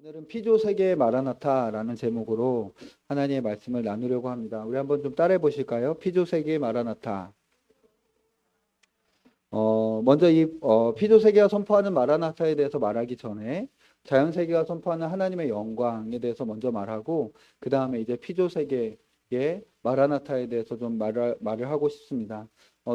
오늘은 피조 세계의 마라나타라는 제목으로 하나님의 말씀을 나누려고 합니다. 우리 한번 좀 따라해 보실까요? 피조 세계의 마라나타. 먼저 이 피조 세계가 선포하는 마라나타에 대해서 말하기 전에 자연 세계가 선포하는 하나님의 영광에 대해서 먼저 말하고 그 다음에 이제 피조 세계의 마라나타에 대해서 좀 말을 하고 싶습니다.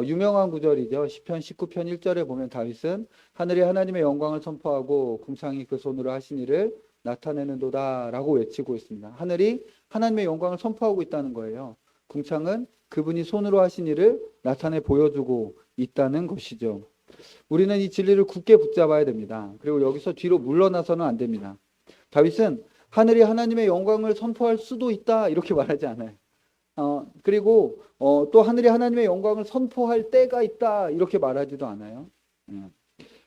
유명한 구절이죠. 시편 19편 1절에 보면 다윗은 하늘이 하나님의 영광을 선포하고 궁창이 그 손으로 하신 일을 나타내는도다라고 외치고 있습니다. 하늘이 하나님의 영광을 선포하고 있다는 거예요. 궁창은 그분이 손으로 하신 일을 나타내 보여주고 있다는 것이죠. 우리는 이 진리를 굳게 붙잡아야 됩니다. 그리고 여기서 뒤로 물러나서는 안 됩니다. 다윗은 하늘이 하나님의 영광을 선포할 수도 있다 이렇게 말하지 않아요. 그리고 또 하늘이 하나님의 영광을 선포할 때가 있다 이렇게 말하지도 않아요.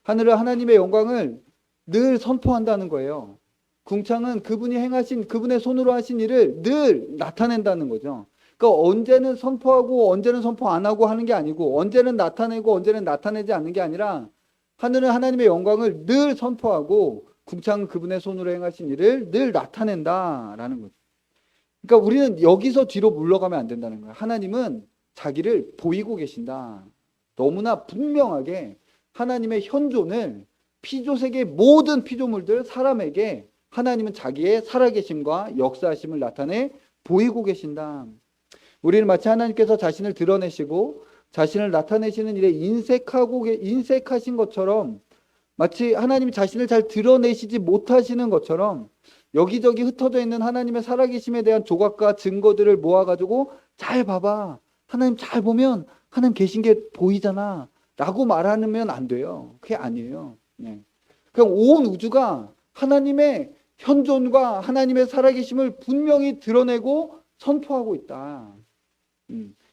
하늘은 하나님의 영광을 늘 선포한다는 거예요. 궁창은 그분이 행하신 그분의 손으로 하신 일을 늘 나타낸다는 거죠. 그러니까 언제는 선포하고 언제는 선포 안 하고 하는 게 아니고 언제는 나타내고 언제는 나타내지 않는 게 아니라 하늘은 하나님의 영광을 늘 선포하고 궁창은 그분의 손으로 행하신 일을 늘 나타낸다라는 거죠. 그러니까 우리는 여기서 뒤로 물러가면 안 된다는 거예요. 하나님은 자기를 보이고 계신다. 너무나 분명하게 하나님의 현존을 피조세계 모든 피조물들 사람에게 하나님은 자기의 살아계심과 역사하심을 나타내 보이고 계신다. 우리는 마치 하나님께서 자신을 드러내시고 자신을 나타내시는 일에 인색하신 것처럼 마치 하나님이 자신을 잘 드러내시지 못하시는 것처럼 여기저기 흩어져 있는 하나님의 살아계심에 대한 조각과 증거들을 모아가지고 잘 봐봐. 하나님 잘 보면 하나님 계신 게 보이잖아. 라고 말하면 안 돼요. 그게 아니에요. 그냥 온 우주가 하나님의 현존과 하나님의 살아계심을 분명히 드러내고 선포하고 있다.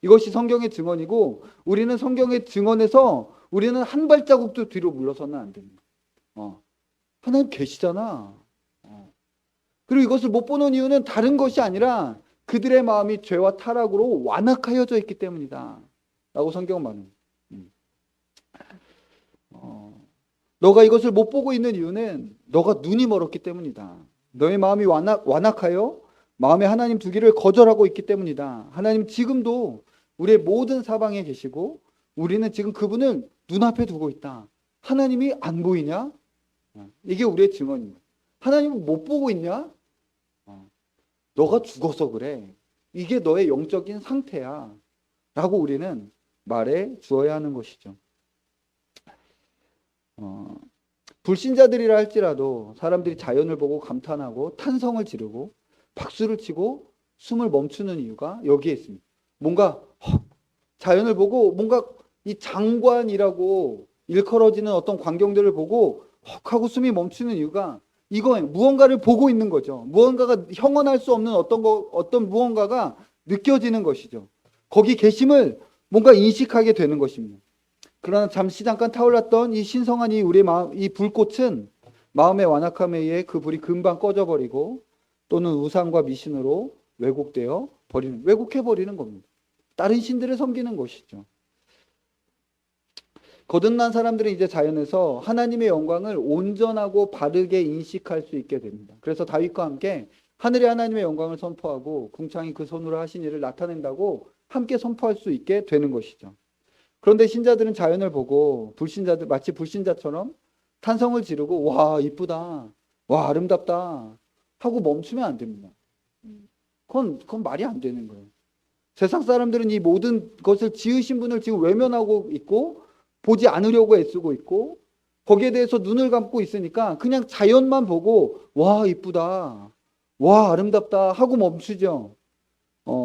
이것이 성경의 증언이고 우리는 성경의 증언에서 우리는 한 발자국도 뒤로 물러서는 안 됩니다. 하나님 계시잖아. 그리고 이것을 못 보는 이유는 다른 것이 아니라 그들의 마음이 죄와 타락으로 완악하여져 있기 때문이다. 라고 성경은 말합니다. 너가 이것을 못 보고 있는 이유는 너가 눈이 멀었기 때문이다. 너의 마음이 완악하여 마음에 하나님 두기를 거절하고 있기 때문이다. 하나님 지금도 우리의 모든 사방에 계시고 우리는 지금 그분을 눈앞에 두고 있다. 하나님이 안 보이냐? 이게 우리의 증언입니다. 하나님을 못 보고 있냐? 너가 죽어서 그래. 이게 너의 영적인 상태야. 라고 우리는 말해 주어야 하는 것이죠. 불신자들이라 할지라도 사람들이 자연을 보고 감탄하고 탄성을 지르고 박수를 치고 숨을 멈추는 이유가 여기에 있습니다. 뭔가 자연을 보고 뭔가 이 장관이라고 일컬어지는 어떤 광경들을 보고 하고 숨이 멈추는 이유가 이거예요. 무언가를 보고 있는 거죠. 무언가가 형언할 수 없는 어떤 무언가가 느껴지는 것이죠. 거기 계심을 뭔가 인식하게 되는 것입니다. 그러나 잠시 잠깐 타올랐던 이 신성한 우리의 마음, 이 불꽃은 마음의 완악함에 의해 그 불이 금방 꺼져버리고 또는 우상과 미신으로 왜곡해버리는 겁니다. 다른 신들을 섬기는 것이죠. 거듭난 사람들은 이제 자연에서 하나님의 영광을 온전하고 바르게 인식할 수 있게 됩니다. 그래서 다윗과 함께 하늘의 하나님의 영광을 선포하고 궁창이 그 손으로 하신 일을 나타낸다고 함께 선포할 수 있게 되는 것이죠. 그런데 신자들은 자연을 보고 마치 불신자처럼 탄성을 지르고 와 이쁘다, 와 아름답다 하고 멈추면 안 됩니다. 그건 말이 안 되는 거예요. 세상 사람들은 이 모든 것을 지으신 분을 지금 외면하고 있고 보지 않으려고 애쓰고 있고 거기에 대해서 눈을 감고 있으니까 그냥 자연만 보고 와 이쁘다, 와 아름답다 하고 멈추죠.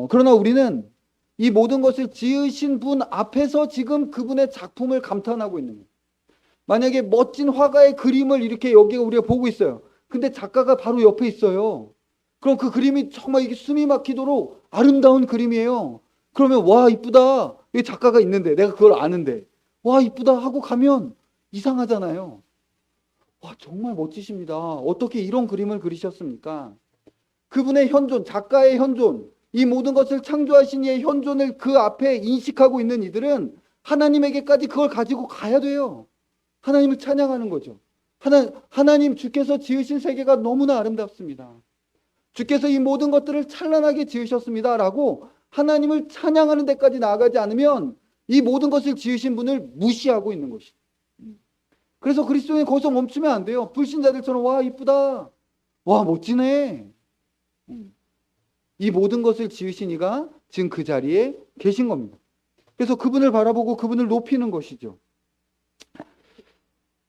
그러나 우리는 이 모든 것을 지으신 분 앞에서 지금 그분의 작품을 감탄하고 있는 거예요. 만약에 멋진 화가의 그림을 이렇게 여기 우리가 보고 있어요. 근데 작가가 바로 옆에 있어요. 그럼 그 그림이 정말 이게 숨이 막히도록 아름다운 그림이에요. 그러면 와 이쁘다. 여기 작가가 있는데 내가 그걸 아는데 와 이쁘다 하고 가면 이상하잖아요. 와 정말 멋지십니다. 어떻게 이런 그림을 그리셨습니까? 그분의 현존, 작가의 현존, 이 모든 것을 창조하신 이의 현존을 그 앞에 인식하고 있는 이들은 하나님에게까지 그걸 가지고 가야 돼요. 하나님을 찬양하는 거죠. 하나님 주께서 지으신 세계가 너무나 아름답습니다. 주께서 이 모든 것들을 찬란하게 지으셨습니다. 라고 하나님을 찬양하는 데까지 나아가지 않으면 이 모든 것을 지으신 분을 무시하고 있는 것이죠. 그래서 그리스도인이 거기서 멈추면 안 돼요. 불신자들처럼 와 이쁘다. 와 멋지네. 이 모든 것을 지으신 이가 지금 그 자리에 계신 겁니다. 그래서 그분을 바라보고 그분을 높이는 것이죠.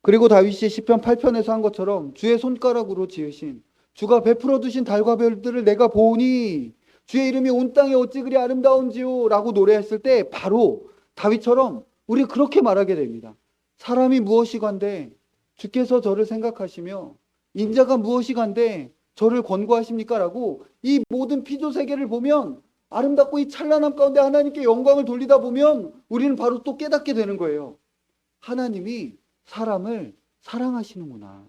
그리고 다윗이 시편 8편에서 한 것처럼 주의 손가락으로 지으신 주가 베풀어 두신 달과 별들을 내가 보니 주의 이름이 온 땅에 어찌 그리 아름다운지요 라고 노래했을 때 바로 다윗처럼 우리 그렇게 말하게 됩니다. 사람이 무엇이간데 주께서 저를 생각하시며 인자가 무엇이간데 저를 권고하십니까? 라고 이 모든 피조 세계를 보면 아름답고 이 찬란함 가운데 하나님께 영광을 돌리다 보면 우리는 바로 또 깨닫게 되는 거예요. 하나님이 사람을 사랑하시는구나.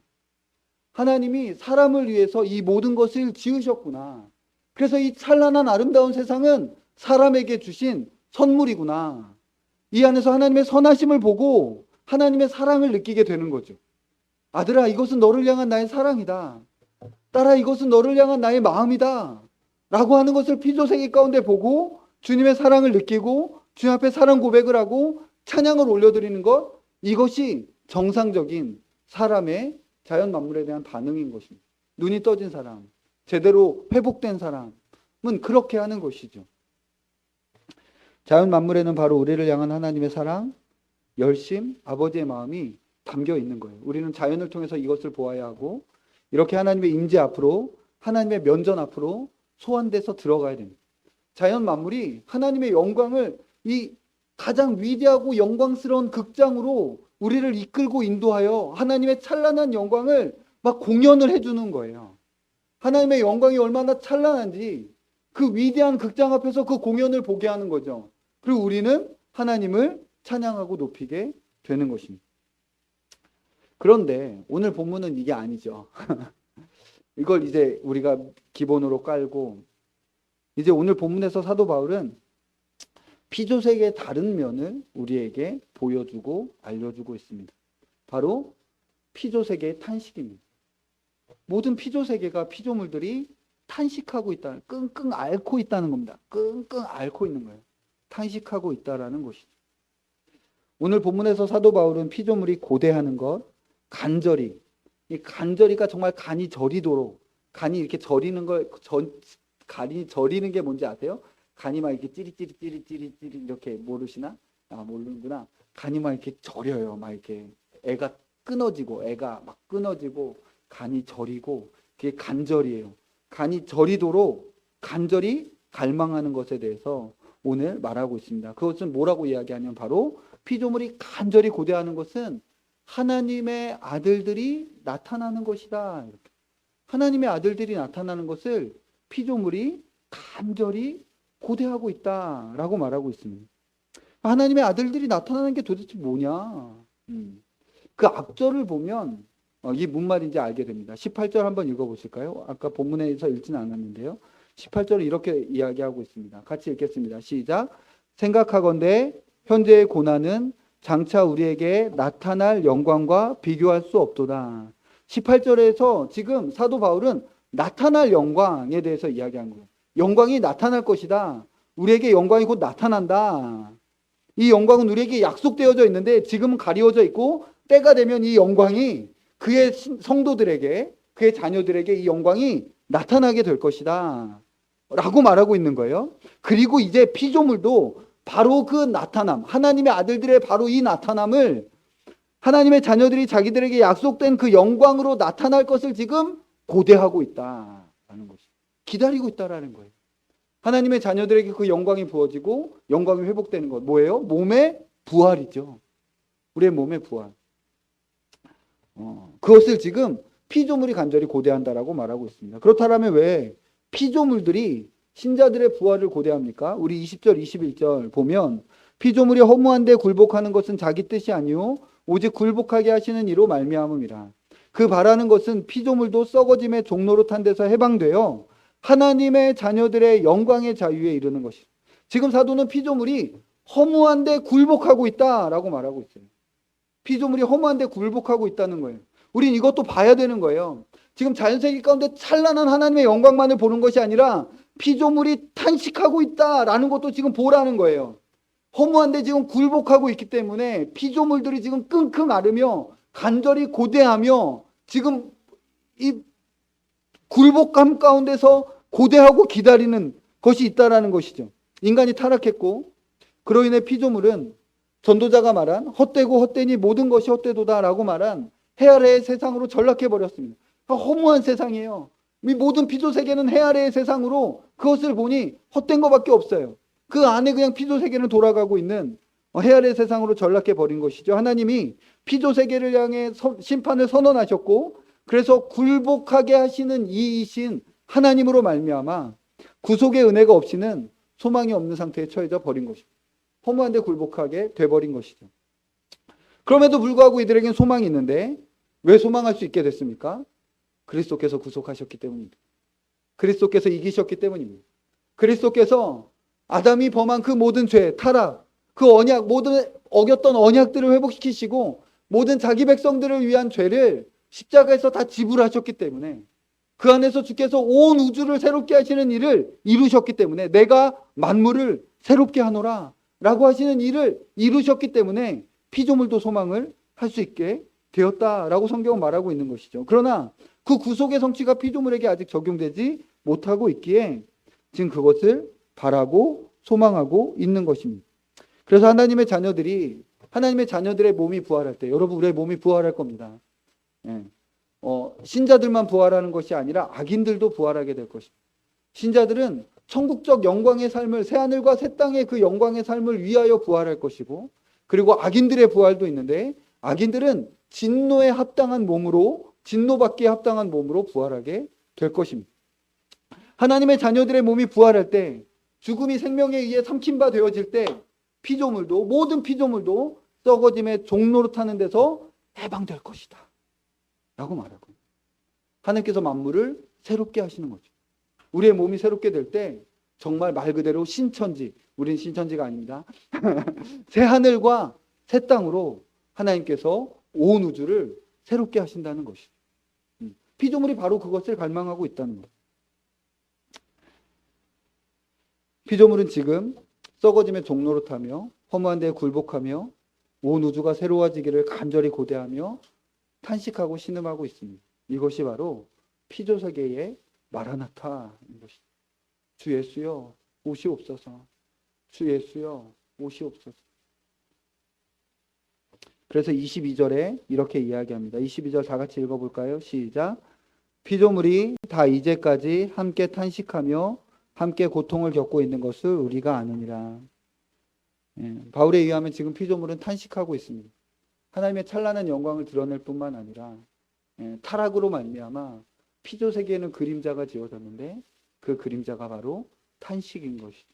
하나님이 사람을 위해서 이 모든 것을 지으셨구나. 그래서 이 찬란한 아름다운 세상은 사람에게 주신 선물이구나. 이 안에서 하나님의 선하심을 보고 하나님의 사랑을 느끼게 되는 거죠. 아들아, 이것은 너를 향한 나의 사랑이다. 딸아, 이것은 너를 향한 나의 마음이다. 라고 하는 것을 피조세계 가운데 보고 주님의 사랑을 느끼고 주님 앞에 사랑 고백을 하고 찬양을 올려드리는 것, 이것이 정상적인 사람의 자연 만물에 대한 반응인 것입니다. 눈이 떠진 사람, 제대로 회복된 사람은 그렇게 하는 것이죠. 자연 만물에는 바로 우리를 향한 하나님의 사랑, 열심, 아버지의 마음이 담겨 있는 거예요. 우리는 자연을 통해서 이것을 보아야 하고 이렇게 하나님의 임재 앞으로, 하나님의 면전 앞으로 소환돼서 들어가야 됩니다. 자연 만물이 하나님의 영광을 이 가장 위대하고 영광스러운 극장으로 우리를 이끌고 인도하여 하나님의 찬란한 영광을 막 공연을 해주는 거예요. 하나님의 영광이 얼마나 찬란한지 그 위대한 극장 앞에서 그 공연을 보게 하는 거죠. 그리고 우리는 하나님을 찬양하고 높이게 되는 것입니다. 그런데 오늘 본문은 이게 아니죠. 이걸 이제 우리가 기본으로 깔고 이제 오늘 본문에서 사도 바울은 피조세계의 다른 면을 우리에게 보여주고 알려주고 있습니다. 바로 피조세계의 탄식입니다. 모든 피조세계가 피조물들이 탄식하고 있다, 끙끙 앓고 있다는 겁니다. 끙끙 앓고 있는 거예요. 탄식하고 있다라는 것이죠. 오늘 본문에서 사도 바울은 피조물이 고대하는 것, 간절히, 이 간절히가 정말 간이 저리도록, 간이 이렇게 저리는 걸, 간이 저리는 게 뭔지 아세요? 간이 막 이렇게 찌릿찌릿 이렇게 모르시나? 아, 모르는구나. 간이 막 이렇게 저려요. 막 이렇게 애가 막 끊어지고 간이 저리고 그게 간절이에요. 간이 저리도록 간절히 갈망하는 것에 대해서 오늘 말하고 있습니다. 그것은 뭐라고 이야기하냐면 바로 피조물이 간절히 고대하는 것은 하나님의 아들들이 나타나는 것이다. 이렇게. 하나님의 아들들이 나타나는 것을 피조물이 간절히 고대하고 있다라고 말하고 있습니다. 하나님의 아들들이 나타나는 게 도대체 뭐냐? 그 앞절을 보면 이 무슨 말인지 알게 됩니다. 18절 한번 읽어보실까요? 아까 본문에서 읽지는 않았는데요. 18절을 이렇게 이야기하고 있습니다. 같이 읽겠습니다. 시작. 생각하건대 현재의 고난은 장차 우리에게 나타날 영광과 비교할 수 없도다. 18절에서 지금 사도 바울은 나타날 영광에 대해서 이야기한 거예요. 영광이 나타날 것이다. 우리에게 영광이 곧 나타난다. 이 영광은 우리에게 약속되어져 있는데 지금은 가리워져 있고 때가 되면 이 영광이 그의 성도들에게, 그의 자녀들에게 이 영광이 나타나게 될 것이다. 라고 말하고 있는 거예요. 그리고 이제 피조물도 바로 그 나타남, 하나님의 아들들의 바로 이 나타남을 하나님의 자녀들이 자기들에게 약속된 그 영광으로 나타날 것을 지금 고대하고 있다라는 것이, 기다리고 있다라는 거예요. 하나님의 자녀들에게 그 영광이 부어지고 영광이 회복되는 것, 뭐예요? 몸의 부활이죠. 우리의 몸의 부활. 그것을 지금 피조물이 간절히 고대한다라고 말하고 있습니다. 그렇다면 왜 피조물들이 신자들의 부활을 고대합니까? 우리 20절, 21절 보면 피조물이 허무한데 굴복하는 것은 자기 뜻이 아니요 오직 굴복하게 하시는 이로 말미암음이라. 그 바라는 것은 피조물도 썩어짐의 종로로 탄 데서 해방되어 하나님의 자녀들의 영광의 자유에 이르는 것이다. 지금 사도는 피조물이 허무한데 굴복하고 있다라고 말하고 있어요. 피조물이 허무한데 굴복하고 있다는 거예요. 우린 이것도 봐야 되는 거예요. 지금 자연세계 가운데 찬란한 하나님의 영광만을 보는 것이 아니라 피조물이 탄식하고 있다라는 것도 지금 보라는 거예요. 허무한데 지금 굴복하고 있기 때문에 피조물들이 지금 끙끙 앓으며 간절히 고대하며 지금 이 굴복감 가운데서 고대하고 기다리는 것이 있다라는 것이죠. 인간이 타락했고 그로 인해 피조물은 전도자가 말한 헛되고 헛되니 모든 것이 헛되도다라고 말한 해 아래의 세상으로 전락해 버렸습니다. 허무한 세상이에요. 이 모든 피조 세계는 해 아래의 세상으로 그것을 보니 헛된 것밖에 없어요. 그 안에 그냥 피조 세계는 돌아가고 있는 해 아래의 세상으로 전락해 버린 것이죠. 하나님이 피조 세계를 향해 심판을 선언하셨고 그래서 굴복하게 하시는 이이신 하나님으로 말미암아 구속의 은혜가 없이는 소망이 없는 상태에 처해져 버린 것입니다. 허무한데 굴복하게 돼버린 것이죠. 그럼에도 불구하고 이들에게는 소망이 있는데 왜 소망할 수 있게 됐습니까? 그리스도께서 구속하셨기 때문입니다. 그리스도께서 이기셨기 때문입니다. 그리스도께서 아담이 범한 그 모든 죄, 타락, 그 언약, 모든 어겼던 언약들을 회복시키시고 모든 자기 백성들을 위한 죄를 십자가에서 다 지불하셨기 때문에 그 안에서 주께서 온 우주를 새롭게 하시는 일을 이루셨기 때문에 내가 만물을 새롭게 하노라 라고 하시는 일을 이루셨기 때문에 피조물도 소망을 할 수 있게 되었다라고 성경은 말하고 있는 것이죠. 그러나 그 구속의 성취가 피조물에게 아직 적용되지 못하고 있기에 지금 그것을 바라고 소망하고 있는 것입니다. 그래서 하나님의 자녀들의 몸이 부활할 때, 여러분 우리의 몸이 부활할 겁니다. 예. 신자들만 부활하는 것이 아니라 악인들도 부활하게 될 것입니다. 신자들은 천국적 영광의 삶을, 새하늘과 새 땅의 그 영광의 삶을 위하여 부활할 것이고, 그리고 악인들의 부활도 있는데 악인들은 진노에 합당한 몸으로, 진노받기에 합당한 몸으로 부활하게 될 것입니다. 하나님의 자녀들의 몸이 부활할 때, 죽음이 생명에 의해 삼킨 바 되어질 때 피조물도, 모든 피조물도 썩어짐의 종로로 타는 데서 해방될 것이다 라고 말하고, 하나님께서 만물을 새롭게 하시는 거죠. 우리의 몸이 새롭게 될 때 정말 말 그대로 신천지, 우린 신천지가 아닙니다. 새 하늘과 새 땅으로 하나님께서 온 우주를 새롭게 하신다는 것이죠. 피조물이 바로 그것을 갈망하고 있다는 것. 피조물은 지금 썩어짐의 종로로 타며 허무한 데에 굴복하며 온 우주가 새로워지기를 간절히 고대하며 탄식하고 신음하고 있습니다. 이것이 바로 피조세계의 마라나타인 것이죠. 주 예수여 오시옵소서. 주 예수여 오시옵소서. 그래서 22절에 이렇게 이야기합니다. 22절 다 같이 읽어볼까요? 시작. 피조물이 다 이제까지 함께 탄식하며 함께 고통을 겪고 있는 것을 우리가 아느니라. 바울에 의하면 지금 피조물은 탄식하고 있습니다. 하나님의 찬란한 영광을 드러낼 뿐만 아니라 타락으로 말미암아 피조 세계에는 그림자가 지어졌는데 그 그림자가 바로 탄식인 것이죠.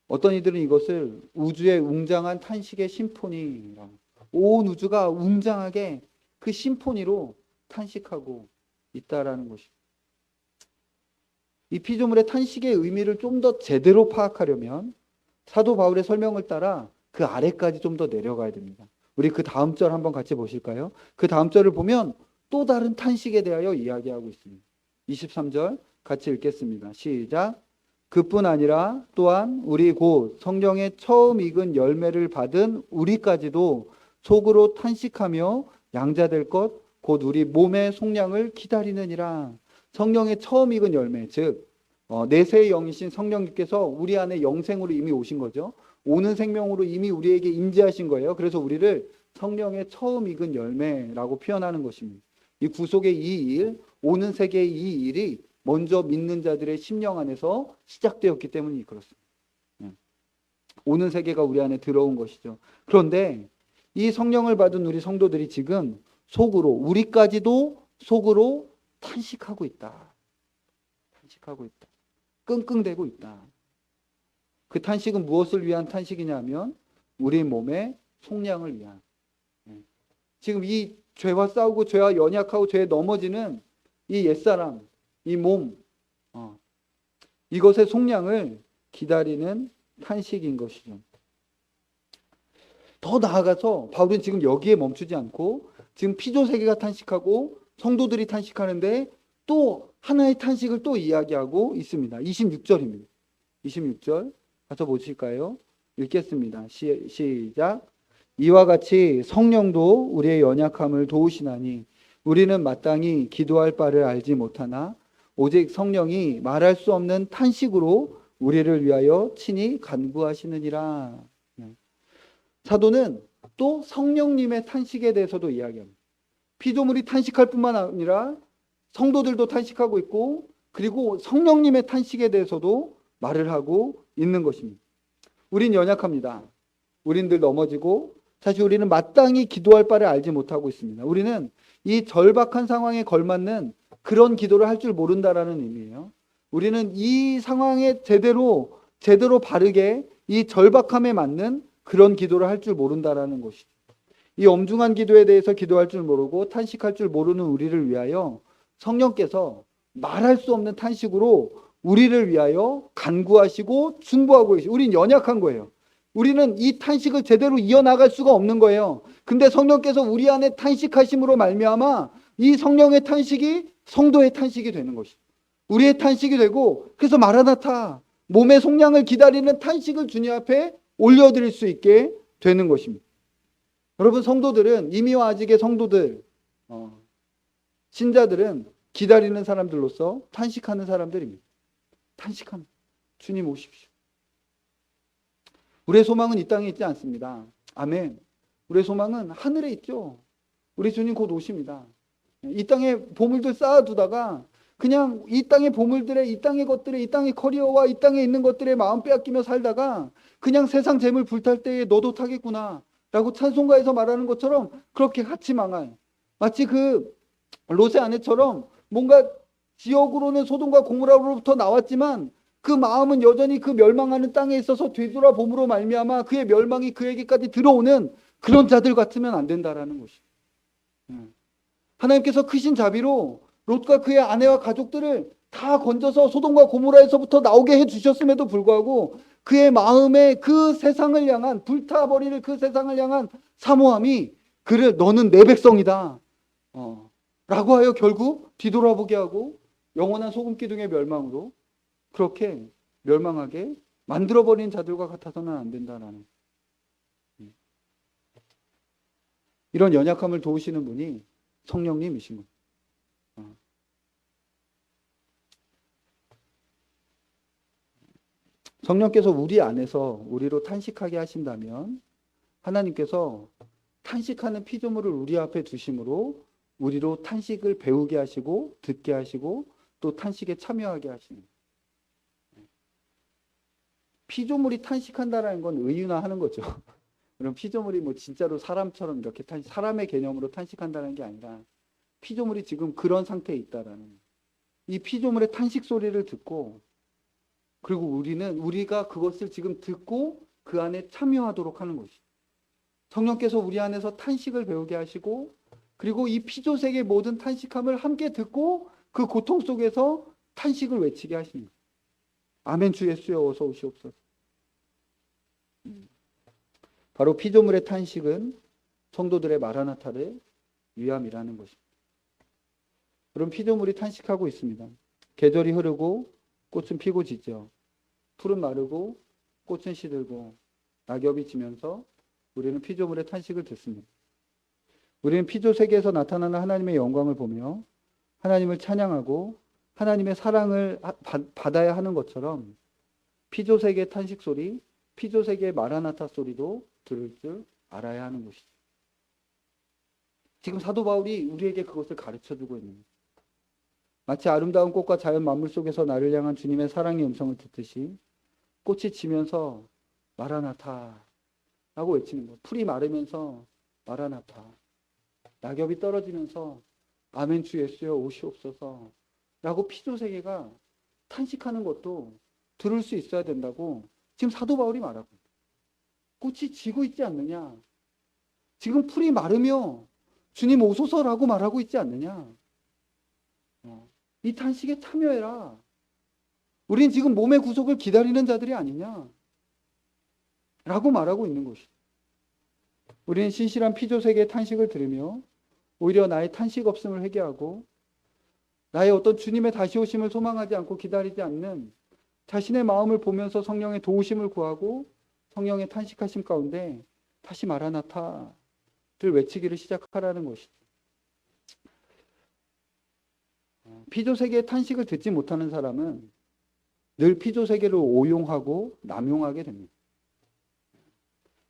어떤 이들은 이것을 우주의 웅장한 탄식의 심포니라고, 온 우주가 웅장하게 그 심포니로 탄식하고 있다라는 것입니다. 이 피조물의 탄식의 의미를 좀 더 제대로 파악하려면 사도 바울의 설명을 따라 그 아래까지 좀 더 내려가야 됩니다. 우리 그 다음 절 한번 같이 보실까요? 그 다음 절을 보면 또 다른 탄식에 대하여 이야기하고 있습니다. 23절 같이 읽겠습니다. 시작. 그뿐 아니라 또한 우리 곧 성령의 처음 익은 열매를 받은 우리까지도 속으로 탄식하며 양자될 것 곧 우리 몸의 속량을 기다리느니라. 성령의 처음 익은 열매, 즉 내세의 영이신 성령님께서 우리 안에 영생으로 이미 오신 거죠. 오는 생명으로 이미 우리에게 임재하신 거예요. 그래서 우리를 성령의 처음 익은 열매라고 표현하는 것입니다. 이 구속의 이 일, 오는 세계의 이 일이 먼저 믿는 자들의 심령 안에서 시작되었기 때문이 그렇습니다. 오는 세계가 우리 안에 들어온 것이죠. 그런데 이 성령을 받은 우리 성도들이 지금 속으로, 우리까지도 속으로 탄식하고 있다. 탄식하고 있다. 끙끙대고 있다. 그 탄식은 무엇을 위한 탄식이냐면 우리 몸의 속량을 위한. 지금 이 죄와 싸우고 죄와 연약하고 죄에 넘어지는 이 옛사람, 이 몸, 이것의 속량을 기다리는 탄식인 것이죠. 더 나아가서 바울은 지금 여기에 멈추지 않고 지금 피조 세계가 탄식하고 성도들이 탄식하는데 또 하나의 탄식을 또 이야기하고 있습니다. 26절입니다. 26절 가서 보실까요? 읽겠습니다. 시작. 이와 같이 성령도 우리의 연약함을 도우시나니 우리는 마땅히 기도할 바를 알지 못하나 오직 성령이 말할 수 없는 탄식으로 우리를 위하여 친히 간구하시느니라. 사도는 또 성령님의 탄식에 대해서도 이야기합니다. 피조물이 탄식할 뿐만 아니라 성도들도 탄식하고 있고 그리고 성령님의 탄식에 대해서도 말을 하고 있는 것입니다. 우린 연약합니다. 우린 늘 넘어지고 사실 우리는 마땅히 기도할 바를 알지 못하고 있습니다. 우리는 이 절박한 상황에 걸맞는 그런 기도를 할 줄 모른다라는 의미예요. 우리는 이 상황에 제대로 바르게 이 절박함에 맞는 그런 기도를 할 줄 모른다라는 것이죠. 이 엄중한 기도에 대해서 기도할 줄 모르고 탄식할 줄 모르는 우리를 위하여 성령께서 말할 수 없는 탄식으로 우리를 위하여 간구하시고 중보하고 계시고, 우린 연약한 거예요. 우리는 이 탄식을 제대로 이어나갈 수가 없는 거예요. 근데 성령께서 우리 안에 탄식하심으로 말미암아 이 성령의 탄식이 성도의 탄식이 되는 것이죠. 우리의 탄식이 되고, 그래서 마라나타, 몸의 속량을 기다리는 탄식을 주님 앞에 올려드릴 수 있게 되는 것입니다. 여러분, 성도들은, 이미와 아직의 성도들, 신자들은 기다리는 사람들로서 탄식하는 사람들입니다. 탄식합니다. 주님 오십시오. 우리의 소망은 이 땅에 있지 않습니다. 아멘. 우리의 소망은 하늘에 있죠. 우리 주님 곧 오십니다. 이 땅에 보물들 쌓아두다가 그냥 이 땅의 보물들에, 이 땅의 것들에, 이 땅의 커리어와 이 땅에 있는 것들에 마음 빼앗기며 살다가 그냥 세상 재물 불탈 때에 너도 타겠구나 라고 찬송가에서 말하는 것처럼 그렇게 같이 망할, 마치 그 롯의 아내처럼 뭔가 지역으로는 소돔과 고모라로부터 나왔지만 그 마음은 여전히 그 멸망하는 땅에 있어서 되돌아봄으로 말미암아 그의 멸망이 그에게까지 들어오는 그런 자들 같으면 안 된다라는 것이죠. 하나님께서 크신 자비로 롯과 그의 아내와 가족들을 다 건져서 소돔과 고모라에서부터 나오게 해주셨음에도 불구하고 그의 마음에 그 세상을 향한, 불타버릴 그 세상을 향한 사모함이 그를, 너는 내 백성이다 라고 하여 결국 뒤돌아보게 하고 영원한 소금 기둥의 멸망으로 그렇게 멸망하게 만들어버린 자들과 같아서는 안 된다라는, 이런 연약함을 도우시는 분이 성령님이신 겁니다. 성령께서 우리 안에서 우리로 탄식하게 하신다면 하나님께서 탄식하는 피조물을 우리 앞에 두심으로 우리로 탄식을 배우게 하시고 듣게 하시고 또 탄식에 참여하게 하시는, 피조물이 탄식한다라는 건 의윤화하는 거죠. 그럼 피조물이 뭐 진짜로 사람처럼 이렇게 사람의 개념으로 탄식한다는 게 아니라 피조물이 지금 그런 상태에 있다라는, 이 피조물의 탄식 소리를 듣고, 그리고 우리가 그것을 지금 듣고 그 안에 참여하도록 하는 것이죠. 성령께서 우리 안에서 탄식을 배우게 하시고, 그리고 이 피조 세계의 모든 탄식함을 함께 듣고 그 고통 속에서 탄식을 외치게 하십니다. 아멘. 주 예수여 어서 오시옵소서. 바로 피조물의 탄식은 성도들의 마라나타를 위함이라는 것입니다. 그럼 피조물이 탄식하고 있습니다. 계절이 흐르고 꽃은 피고 지죠. 풀은 마르고 꽃은 시들고 낙엽이 지면서 우리는 피조물의 탄식을 듣습니다. 우리는 피조 세계에서 나타나는 하나님의 영광을 보며 하나님을 찬양하고 하나님의 사랑을 받아야 하는 것처럼 피조 세계의 탄식 소리, 피조 세계의 마라나타 소리도 들을 줄 알아야 하는 것이죠. 지금 사도 바울이 우리에게 그것을 가르쳐주고 있는 거예요. 마치 아름다운 꽃과 자연 만물 속에서 나를 향한 주님의 사랑의 음성을 듣듯이 꽃이 지면서 마라나타 라고 외치는 거예요. 풀이 마르면서 마라나타, 낙엽이 떨어지면서 아멘 주 예수여 오시옵소서 라고 피조 세계가 탄식하는 것도 들을 수 있어야 된다고 지금 사도 바울이 말하고 있어요. 꽃이 지고 있지 않느냐, 지금 풀이 마르며 주님 오소서라고 말하고 있지 않느냐, 이 탄식에 참여해라. 우린 지금 몸의 구속을 기다리는 자들이 아니냐 라고 말하고 있는 것이죠. 우리는 신실한 피조세계의 탄식을 들으며 오히려 나의 탄식 없음을 회개하고 나의 어떤 주님의 다시 오심을 소망하지 않고 기다리지 않는 자신의 마음을 보면서 성령의 도우심을 구하고 성령의 탄식하심 가운데 다시 마라나타를 외치기를 시작하라는 것이죠. 피조세계의 탄식을 듣지 못하는 사람은 늘 피조세계를 오용하고 남용하게 됩니다.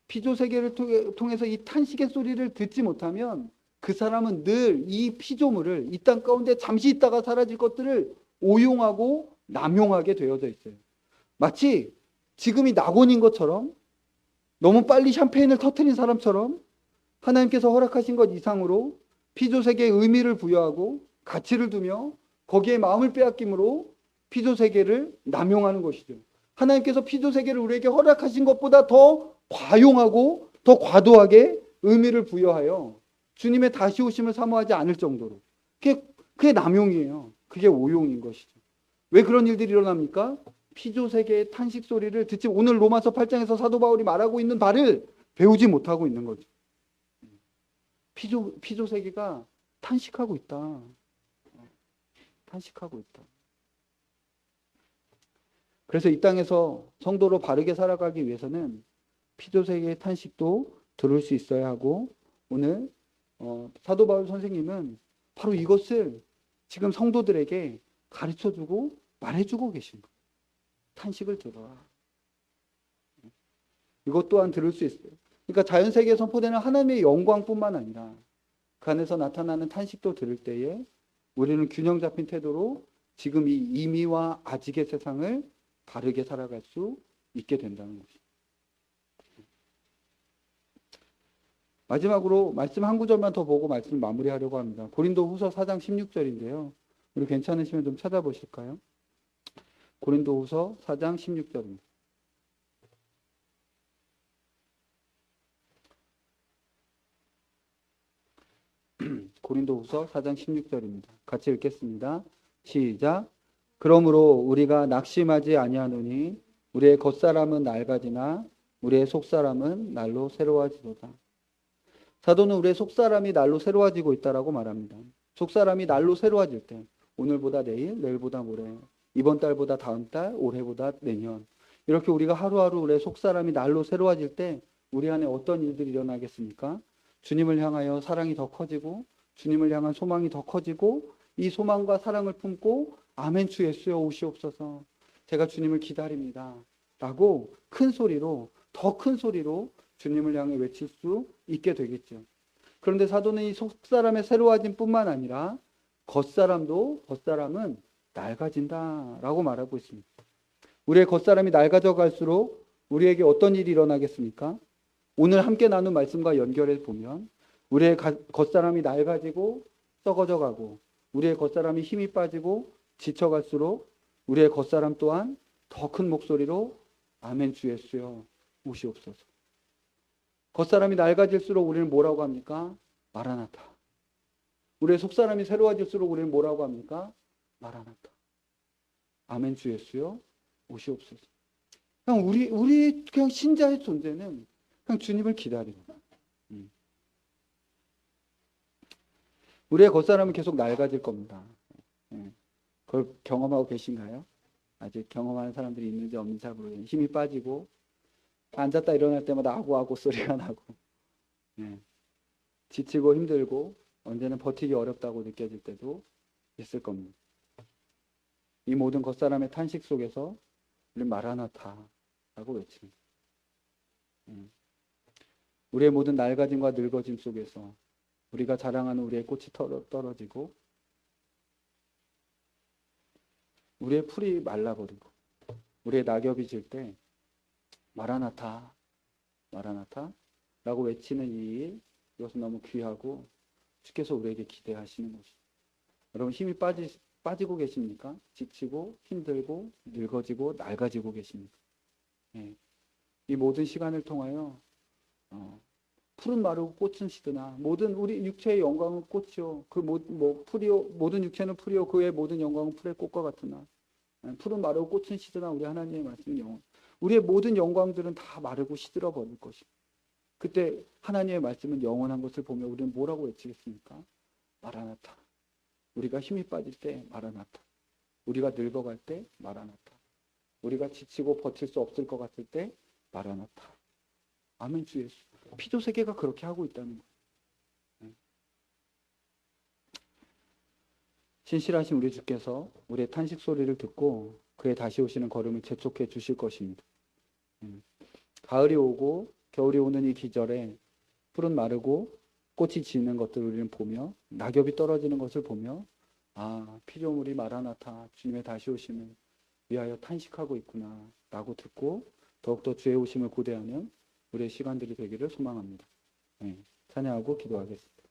피조세계를 통해서 이 탄식의 소리를 듣지 못하면 그 사람은 늘 이 피조물을 이 땅 가운데 잠시 있다가 사라질 것들을 오용하고 남용하게 되어져 있어요. 마치 지금이 낙원인 것처럼 너무 빨리 샴페인을 터뜨린 사람처럼 하나님께서 허락하신 것 이상으로 피조세계에 의미를 부여하고 가치를 두며 거기에 마음을 빼앗김으로 피조세계를 남용하는 것이죠. 하나님께서 피조세계를 우리에게 허락하신 것보다 더 과용하고 더 과도하게 의미를 부여하여 주님의 다시 오심을 사모하지 않을 정도로 그게 남용이에요. 그게 오용인 것이죠. 왜 그런 일들이 일어납니까? 피조세계의 탄식 소리를 듣지 오늘 로마서 8장에서 사도 바울이 말하고 있는 바를 배우지 못하고 있는 거죠. 피조세계가 탄식하고 있다. 탄식하고 있다. 그래서 이 땅에서 성도로 바르게 살아가기 위해서는 피조세계의 탄식도 들을 수 있어야 하고 오늘 사도 바울 선생님은 바로 이것을 지금 성도들에게 가르쳐주고 말해주고 계신 거예요. 탄식을 들어라. 이것 또한 들을 수 있어요. 그러니까 자연세계에 선포되는 하나님의 영광뿐만 아니라 그 안에서 나타나는 탄식도 들을 때에 우리는 균형 잡힌 태도로 지금 이 이미와 아직의 세상을 바르게 살아갈 수 있게 된다는 것입니다. 마지막으로 말씀 한 구절만 더 보고 말씀을 마무리하려고 합니다. 고린도후서 4장 16절인데요. 우리 괜찮으시면 좀 찾아보실까요? 고린도후서 4장 16절입니다. 고린도후서 4장 16절입니다. 같이 읽겠습니다. 시작. 그러므로 우리가 낙심하지 아니하노니 우리의 겉사람은 낡아지나 우리의 속사람은 날로 새로워지도다. 사도는 우리의 속사람이 날로 새로워지고 있다라고 말합니다. 속사람이 날로 새로워질 때 오늘보다 내일, 내일보다 모레, 이번 달보다 다음 달, 올해보다 내년 이렇게 우리가 하루하루 우리의 속사람이 날로 새로워질 때 우리 안에 어떤 일들이 일어나겠습니까? 주님을 향하여 사랑이 더 커지고 주님을 향한 소망이 더 커지고 이 소망과 사랑을 품고 아멘 주 예수여 오시옵소서 제가 주님을 기다립니다 라고 큰 소리로 더 큰 소리로 주님을 향해 외칠 수 있게 되겠죠. 그런데 사도는 이 속사람의 새로워짐 뿐만 아니라 겉사람은 낡아진다라고 말하고 있습니다. 우리의 겉사람이 낡아져 갈수록 우리에게 어떤 일이 일어나겠습니까? 오늘 함께 나눈 말씀과 연결해 보면 우리의 겉사람이 낡아지고 썩어져 가고 우리의 겉사람이 힘이 빠지고 지쳐갈수록 우리의 겉사람 또한 더 큰 목소리로 아멘 주 예수여 오시옵소서. 겉사람이 낡아질수록 우리는 뭐라고 합니까? 마라나타. 우리의 속사람이 새로워질수록 우리는 뭐라고 합니까? 마라나타. 아멘 주 예수여 오시옵소서. 그냥 우리 그냥 신자의 존재는 그냥 주님을 기다리는 거예요. 우리의 겉사람은 계속 낡아질 겁니다. 그걸 경험하고 계신가요? 아직 경험하는 사람들이 있는지 없는지 잘 모르겠는데 힘이 빠지고 앉았다 일어날 때마다 아구아구 소리가 나고 지치고 힘들고 언제는 버티기 어렵다고 느껴질 때도 있을 겁니다. 이 모든 겉사람의 탄식 속에서 우리는 마라나타라고 외칩니다. 우리의 모든 낡아짐과 늙어짐 속에서 우리가 자랑하는 우리의 꽃이 떨어지고 우리의 풀이 말라버리고 우리의 낙엽이 질 때 마라나타 라고 외치는 이 이것은 너무 귀하고 주께서 우리에게 기대하시는 것입니다. 여러분 힘이 빠지고 계십니까? 지치고 힘들고 늙어지고 낡아지고 계십니까? 이 모든 시간을 통하여 풀은 마르고 꽃은 시드나 모든 우리 육체의 영광은 꽃이요 그 풀이요 모든 육체는 풀이요 그의 모든 영광은 풀의 꽃과 같으나 풀은 마르고 꽃은 시드나 우리 하나님의 말씀은 영원. 우리의 모든 영광들은 다 마르고 시들어 버릴 것입니다. 그때 하나님의 말씀은 영원한 것을 보며 우리는 뭐라고 외치겠습니까? 마라나타. 우리가 힘이 빠질 때 마라나타. 우리가 늙어갈 때 마라나타. 우리가 지치고 버틸 수 없을 것 같을 때 마라나타. 아멘 주 예수. 피조 세계가 그렇게 하고 있다는 거예요. 신실하신 우리 주께서 우리의 탄식 소리를 듣고 그의 다시 오시는 걸음을 재촉해 주실 것입니다. 가을이 오고 겨울이 오는 이 기절에 풀은 마르고 꽃이 지는 것들을 우리는 보며 낙엽이 떨어지는 것을 보며 아, 피조물이 마라나타 주님의 다시 오심을 위하여 탄식하고 있구나 라고 듣고 더욱더 주의 오심을 고대하는 우리의 시간들이 되기를 소망합니다. 찬양하고 기도하겠습니다.